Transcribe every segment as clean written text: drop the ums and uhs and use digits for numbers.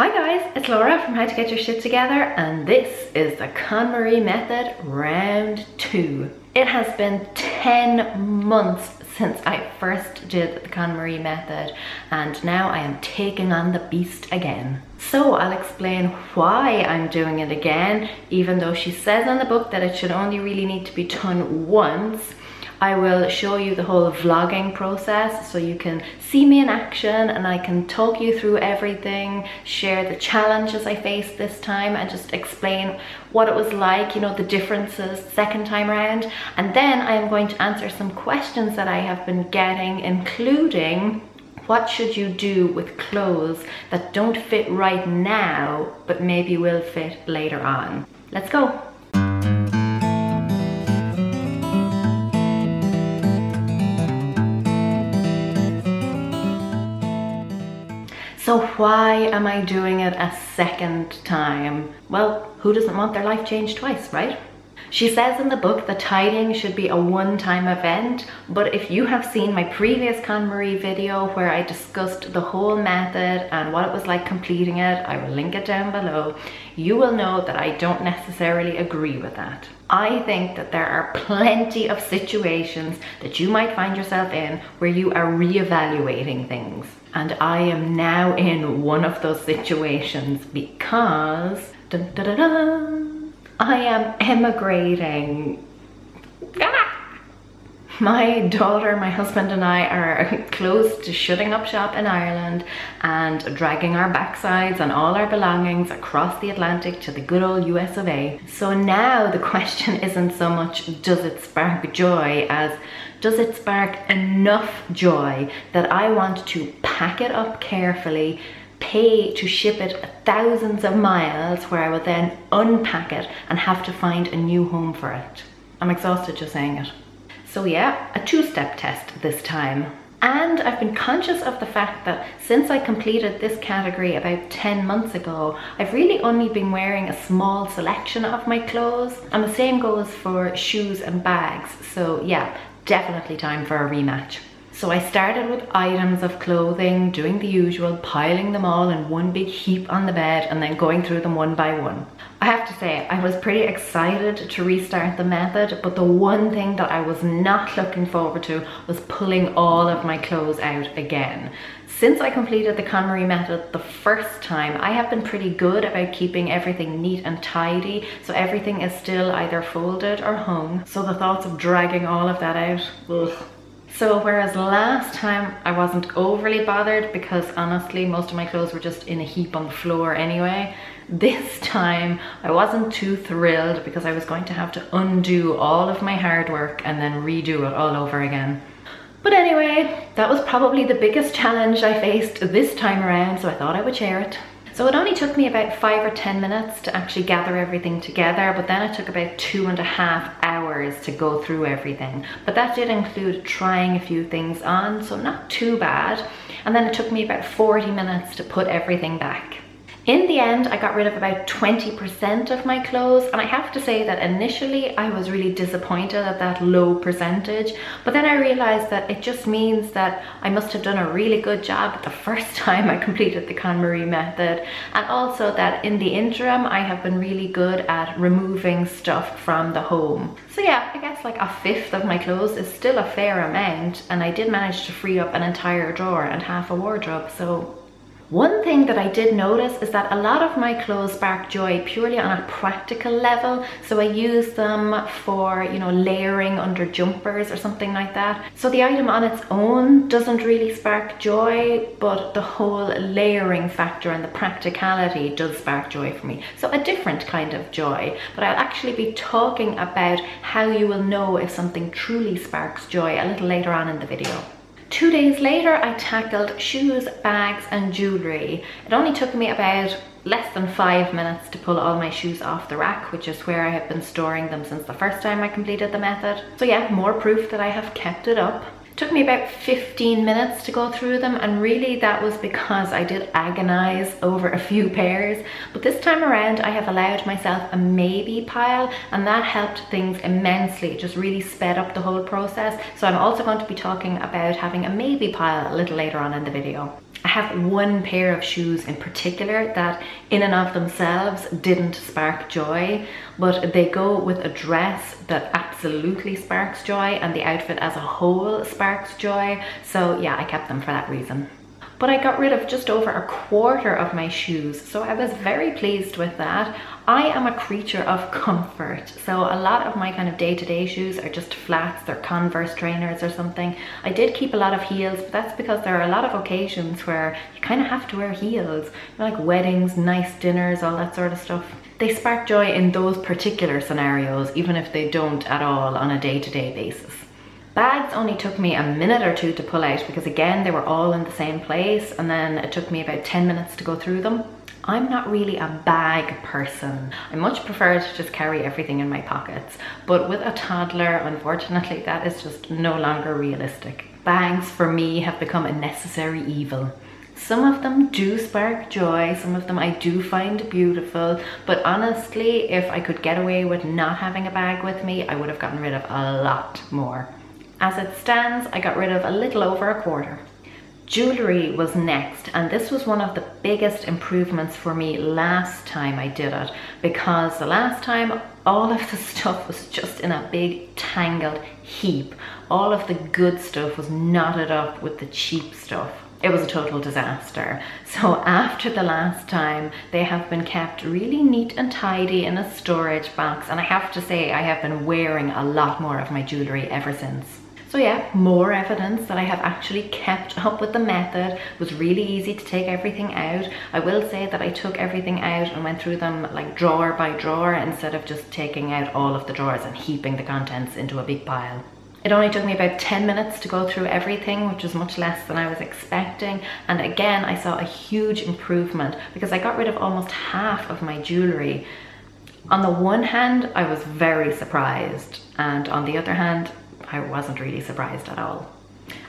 Hi guys, it's Laura from How to Get Your Shit Together, and this is the KonMari Method round 2. It has been 10 months since I first did the KonMari Method, and now I am taking on the beast again. So I'll explain why I'm doing it again, even though she says in the book that it should only really need to be done once. I will show you the whole vlogging process so you can see me in action, and I can talk you through everything, share the challenges I faced this time, and just explain what it was like, you know, the differences second time around. And then I am going to answer some questions that I have been getting, including what should you do with clothes that don't fit right now but maybe will fit later on. Let's go. So why am I doing it a second time? Well, who doesn't want their life changed twice, right? She says in the book that tidying should be a one-time event, but if you have seen my previous KonMari video where I discussed the whole method and what it was like completing it, I will link it down below, you will know that I don't necessarily agree with that. I think that there are plenty of situations that you might find yourself in where you are reevaluating things. And I am now in one of those situations because dun, dun, dun, dun, I am emigrating. My daughter, my husband and I are close to shutting up shop in Ireland and dragging our backsides and all our belongings across the Atlantic to the good old US of A. So now the question isn't so much does it spark joy as does it spark enough joy that I want to pack it up carefully, pay to ship it thousands of miles where I will then unpack it and have to find a new home for it. I'm exhausted just saying it. So yeah, a two-step test this time. And I've been conscious of the fact that since I completed this category about 10 months ago, I've really only been wearing a small selection of my clothes, and the same goes for shoes and bags. So yeah, definitely time for a rematch. So I started with items of clothing, doing the usual, piling them all in one big heap on the bed and then going through them one by one. I have to say, I was pretty excited to restart the method, but the one thing that I was not looking forward to was pulling all of my clothes out again. Since I completed the KonMari Method the first time, I have been pretty good about keeping everything neat and tidy, so everything is still either folded or hung. So the thoughts of dragging all of that out, ugh. So whereas last time I wasn't overly bothered because honestly most of my clothes were just in a heap on the floor anyway, this time I wasn't too thrilled because I was going to have to undo all of my hard work and then redo it all over again. But anyway, that was probably the biggest challenge I faced this time around, so I thought I would share it. So it only took me about 5 or 10 minutes to actually gather everything together, but then it took about 2.5 hours to go through everything. But that did include trying a few things on, so not too bad. And then it took me about 40 minutes to put everything back. In the end, I got rid of about 20% of my clothes, and I have to say that initially I was really disappointed at that low percentage, but then I realized that it just means that I must have done a really good job the first time I completed the KonMari Method, and also that in the interim I have been really good at removing stuff from the home. So yeah, I guess like 1/5 of my clothes is still a fair amount, and I did manage to free up an entire drawer and half a wardrobe, so one thing that I did notice is that a lot of my clothes spark joy purely on a practical level. So I use them for, you know, layering under jumpers or something like that. So the item on its own doesn't really spark joy, but the whole layering factor and the practicality does spark joy for me. So a different kind of joy, but I'll actually be talking about how you will know if something truly sparks joy a little later on in the video. 2 days later, I tackled shoes, bags, and jewelry. It only took me about less than 5 minutes to pull all my shoes off the rack, which is where I have been storing them since the first time I completed the method. So yeah, more proof that I have kept it up. Took me about 15 minutes to go through them, and really that was because I did agonize over a few pairs. But this time around I have allowed myself a maybe pile, and that helped things immensely. It just really sped up the whole process. So I'm also going to be talking about having a maybe pile a little later on in the video. I have one pair of shoes in particular that in and of themselves didn't spark joy, but they go with a dress that absolutely sparks joy, and the outfit as a whole sparks joy. So yeah, I kept them for that reason. But I got rid of just over a quarter of my shoes, so I was very pleased with that. I am a creature of comfort, so a lot of my kind of day-to-day shoes are just flats. They're Converse trainers or something. I did keep a lot of heels, but that's because there are a lot of occasions where you kind of have to wear heels, like weddings, nice dinners, all that sort of stuff. They spark joy in those particular scenarios, even if they don't at all on a day-to-day basis. Bags only took me a minute or two to pull out because again, they were all in the same place, and then it took me about 10 minutes to go through them. I'm not really a bag person. I much prefer to just carry everything in my pockets, but with a toddler, unfortunately, that is just no longer realistic. Bags for me have become a necessary evil. Some of them do spark joy, some of them I do find beautiful, but honestly, if I could get away with not having a bag with me, I would have gotten rid of a lot more. As it stands, I got rid of a little over a quarter. Jewelry was next, and this was one of the biggest improvements for me last time I did it, because the last time all of the stuff was just in a big tangled heap. All of the good stuff was knotted up with the cheap stuff. It was a total disaster. So after the last time, they have been kept really neat and tidy in a storage box, and I have to say I have been wearing a lot more of my jewelry ever since. So yeah, more evidence that I have actually kept up with the method. It was really easy to take everything out. I will say that I took everything out and went through them like drawer by drawer instead of just taking out all of the drawers and heaping the contents into a big pile. It only took me about 10 minutes to go through everything, which is much less than I was expecting. And again, I saw a huge improvement because I got rid of almost half of my jewelry. On the one hand, I was very surprised, and on the other hand, I wasn't really surprised at all.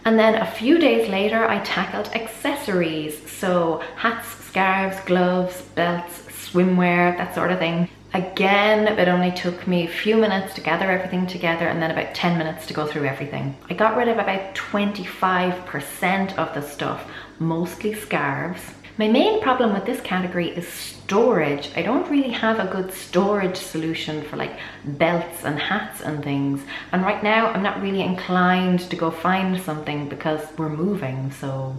And then a few days later, I tackled accessories. So hats, scarves, gloves, belts, swimwear, that sort of thing. Again, it only took me a few minutes to gather everything together and then about 10 minutes to go through everything. I got rid of about 25% of the stuff, mostly scarves. My main problem with this category is storage. I don't really have a good storage solution for like belts and hats and things. And right now I'm not really inclined to go find something because we're moving, so.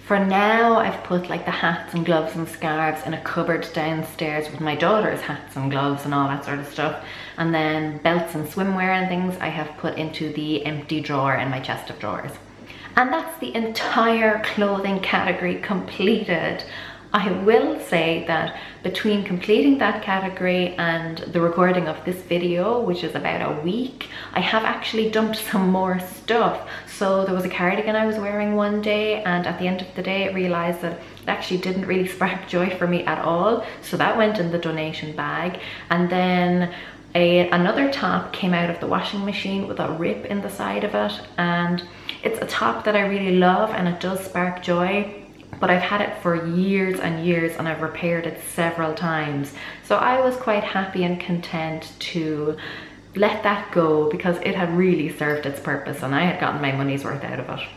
For now, I've put like the hats and gloves and scarves in a cupboard downstairs with my daughter's hats and gloves and all that sort of stuff. And then belts and swimwear and things I have put into the empty drawer in my chest of drawers. And that's the entire clothing category completed. I will say that between completing that category and the recording of this video, which is about a week, I have actually dumped some more stuff. So there was a cardigan I was wearing one day, and at the end of the day I realized that it actually didn't really spark joy for me at all. So that went in the donation bag. And then another top came out of the washing machine with a rip in the side of it, and it's a top that I really love and it does spark joy, but I've had it for years and years and I've repaired it several times. So I was quite happy and content to let that go because it had really served its purpose and I had gotten my money's worth out of it.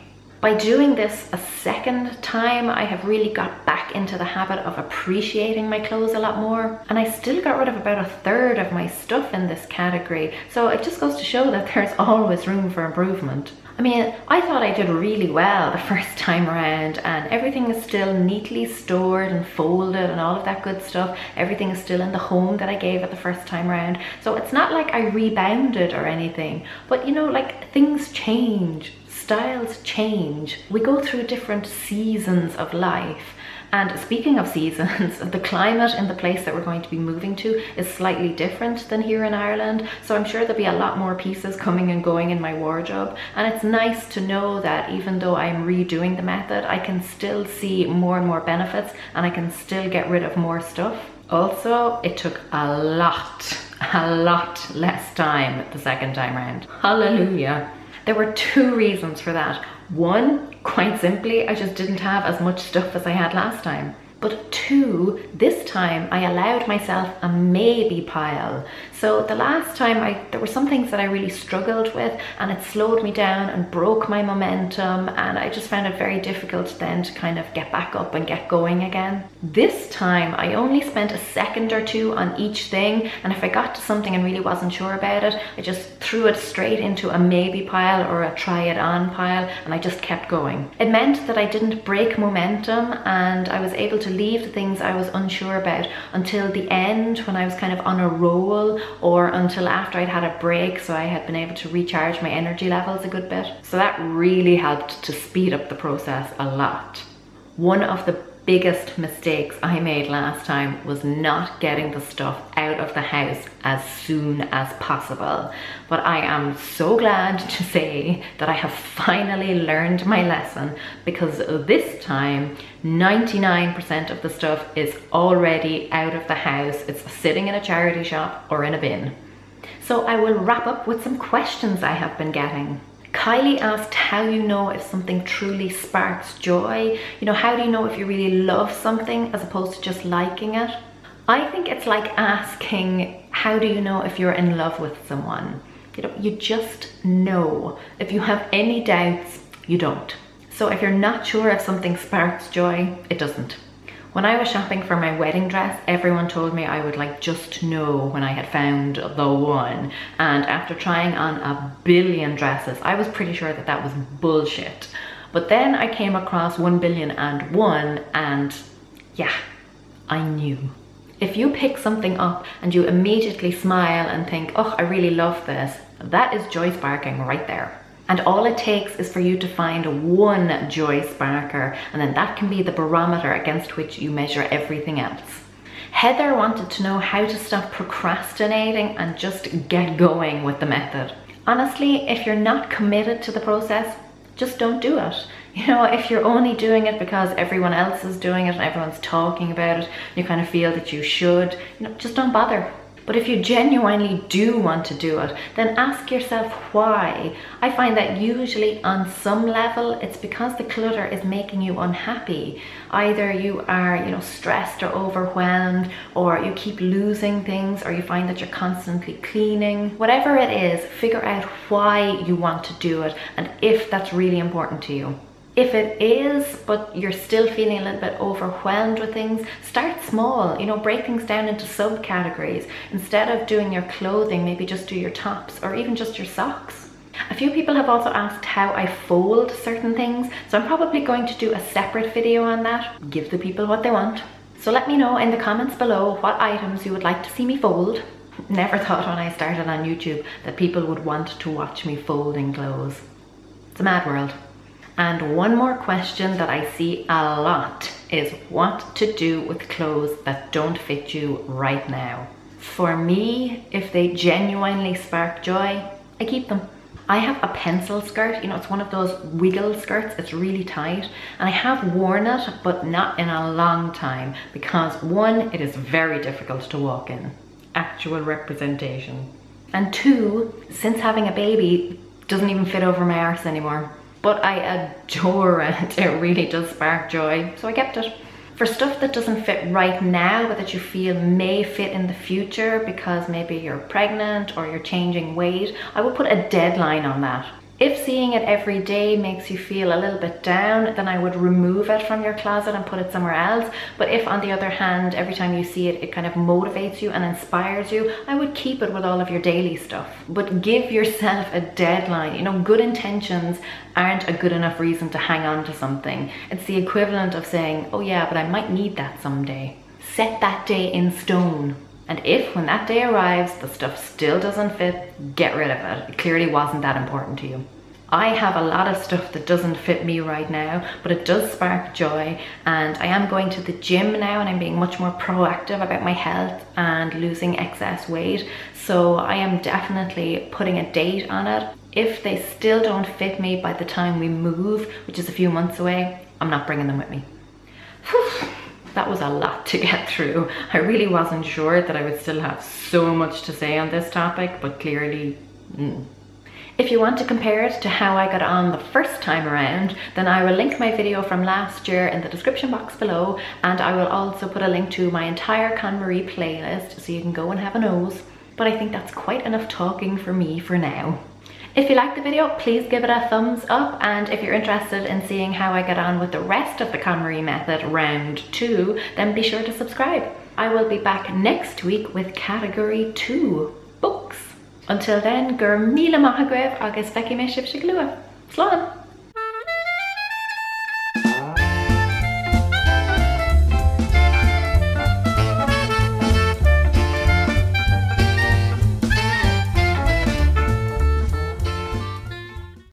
By doing this a second time, I have really got back into the habit of appreciating my clothes a lot more. And I still got rid of about a third of my stuff in this category. So it just goes to show that there's always room for improvement. I mean, I thought I did really well the first time around, and everything is still neatly stored and folded and all of that good stuff. Everything is still in the home that I gave it the first time around. So it's not like I rebounded or anything, but you know, like things change. Styles change. We go through different seasons of life. And speaking of seasons, the climate in the place that we're going to be moving to is slightly different than here in Ireland. So I'm sure there'll be a lot more pieces coming and going in my wardrobe. And it's nice to know that even though I'm redoing the method, I can still see more and more benefits and I can still get rid of more stuff. Also, it took a lot less time the second time around. Hallelujah. There were two reasons for that. One, quite simply, I just didn't have as much stuff as I had last time. But two, this time I allowed myself a maybe pile. So the last time there were some things that I really struggled with, and it slowed me down and broke my momentum, and I just found it very difficult then to kind of get back up and get going again. This time I only spent a second or two on each thing, and if I got to something and really wasn't sure about it, I just threw it straight into a maybe pile or a try it on pile, and I just kept going. It meant that I didn't break momentum, and I was able to leave the things I was unsure about until the end, when I was kind of on a roll, or until after I'd had a break, so I had been able to recharge my energy levels a good bit. So that really helped to speed up the process a lot. One of the biggest mistakes I made last time was not getting the stuff out of the house as soon as possible. But I am so glad to say that I have finally learned my lesson, because this time 99% of the stuff is already out of the house. It's sitting in a charity shop or in a bin. So I will wrap up with some questions I have been getting. Kylie asked how you know if something truly sparks joy. You know, how do you know if you really love something as opposed to just liking it? I think it's like asking, how do you know if you're in love with someone? You know, you just know. If you have any doubts, you don't. So if you're not sure if something sparks joy, it doesn't. When I was shopping for my wedding dress, everyone told me I would like just know when I had found the one. And after trying on a billion dresses, I was pretty sure that that was bullshit. But then I came across 1,000,001 and yeah, I knew. If you pick something up and you immediately smile and think, oh, I really love this, that is joy sparking right there. And all it takes is for you to find one joy sparker, and then that can be the barometer against which you measure everything else. Heather wanted to know how to stop procrastinating and just get going with the method. Honestly, if you're not committed to the process, just don't do it. You know, if you're only doing it because everyone else is doing it and everyone's talking about it, you kind of feel that you should, you know, just don't bother. But if you genuinely do want to do it, then ask yourself why. I find that usually on some level, it's because the clutter is making you unhappy. Either you are, you know, stressed or overwhelmed, or you keep losing things, or you find that you're constantly cleaning. Whatever it is, figure out why you want to do it and if that's really important to you. If it is, but you're still feeling a little bit overwhelmed with things, start small, you know, break things down into subcategories. Instead of doing your clothing, maybe just do your tops or even just your socks. A few people have also asked how I fold certain things, so I'm probably going to do a separate video on that. Give the people what they want. So let me know in the comments below what items you would like to see me fold. Never thought when I started on YouTube that people would want to watch me folding clothes. It's a mad world. And one more question that I see a lot is what to do with clothes that don't fit you right now. For me, if they genuinely spark joy, I keep them. I have a pencil skirt, you know, it's one of those wiggle skirts, it's really tight, and I have worn it, but not in a long time, because one, it is very difficult to walk in, actual representation. And two, since having a baby, it doesn't even fit over my arse anymore. But I adore it, it really does spark joy, so I kept it. For stuff that doesn't fit right now, but that you feel may fit in the future because maybe you're pregnant or you're changing weight, I would put a deadline on that. If seeing it every day makes you feel a little bit down, then I would remove it from your closet and put it somewhere else. But if on the other hand, every time you see it, it kind of motivates you and inspires you, I would keep it with all of your daily stuff. But give yourself a deadline. You know, good intentions aren't a good enough reason to hang on to something. It's the equivalent of saying, oh yeah, but I might need that someday. Set that day in stone. And if, when that day arrives, the stuff still doesn't fit, get rid of it. It clearly wasn't that important to you. I have a lot of stuff that doesn't fit me right now, but it does spark joy. And I am going to the gym now and I'm being much more proactive about my health and losing excess weight. So I am definitely putting a date on it. If they still don't fit me by the time we move, which is a few months away, I'm not bringing them with me. Whew. That was a lot to get through. I really wasn't sure that I would still have so much to say on this topic, but clearly, If you want to compare it to how I got on the first time around, then I will link my video from last year in the description box below, and I will also put a link to my entire KonMari playlist so you can go and have a nose. But I think that's quite enough talking for me for now. If you liked the video, please give it a thumbs up, and if you're interested in seeing how I get on with the rest of the KonMari Method round 2, then be sure to subscribe. I will be back next week with category 2, books. Until then, gur míle maith agaibh agus feici mé sibh se glua. Slán!